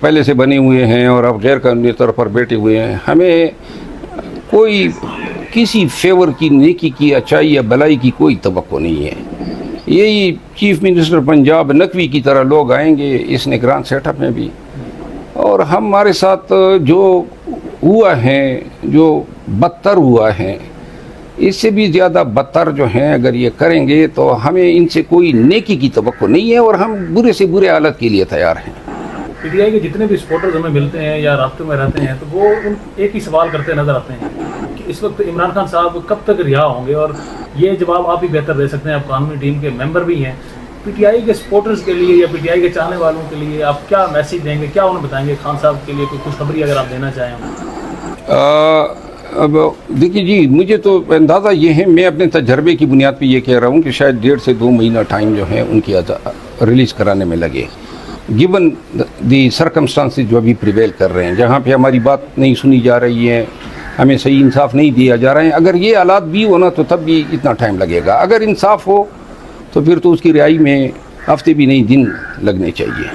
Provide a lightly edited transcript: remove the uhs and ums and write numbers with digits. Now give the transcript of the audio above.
پہلے سے بنے ہوئے ہیں اور اب غیر قانونی طور پر بیٹھے ہوئے ہیں. ہمیں کوئی کسی فیور کی، نیکی کی، اچائی یا بلائی کی کوئی توقع نہیں ہے. یہی چیف منسٹر پنجاب نقوی کی طرح لوگ آئیں گے اس نگران سیٹ اپ میں بھی، اور ہمارے ساتھ جو ہوا ہے، جو بدتر ہوا ہے، اس سے بھی زیادہ بدتر جو ہیں اگر یہ کریں گے تو ہمیں ان سے کوئی نیکی کی توقع نہیں ہے، اور ہم برے سے برے حالت کے لیے تیار ہیں. پی ٹی آئی کے جتنے بھی سپورٹرز ہمیں ملتے ہیں یا رابطے میں رہتے ہیں تو وہ ایک ہی سوال کرتے نظر آتے ہیں کہ اس وقت عمران خان صاحب کب تک رہا ہوں گے، اور یہ جواب آپ ہی بہتر دے سکتے ہیں، آپ قانونی ٹیم کے ممبر بھی ہیں. پی ٹی آئی کے سپورٹرز کے لیے یا پی ٹی آئی کے چاہنے والوں کے لیے آپ کیا میسیج دیں گے، کیا انہیں بتائیں گے خان صاحب کے لیے کوئی خوشخبری اگر آپ دینا چاہیں؟ اب دیکھیے جی، مجھے تو اندازہ یہ ہے، میں اپنے تجربے کی بنیاد پہ یہ کہہ رہا ہوں کہ شاید 1.5 سے 2 مہینہ ٹائم جو ہے ان کی ریلیز کرانے میں لگے، گیون دی سرکمسٹانسز جو ابھی پریویل کر رہے ہیں، جہاں پہ ہماری بات نہیں سنی جا رہی ہے، ہمیں صحیح انصاف نہیں دیا جا رہا ہے. اگر یہ حالات بھی ہونا تو تب بھی اتنا ٹائم لگے گا. اگر انصاف ہو تو پھر تو اس کی رہائی میں ہفتے بھی نہیں، دن لگنے چاہیے.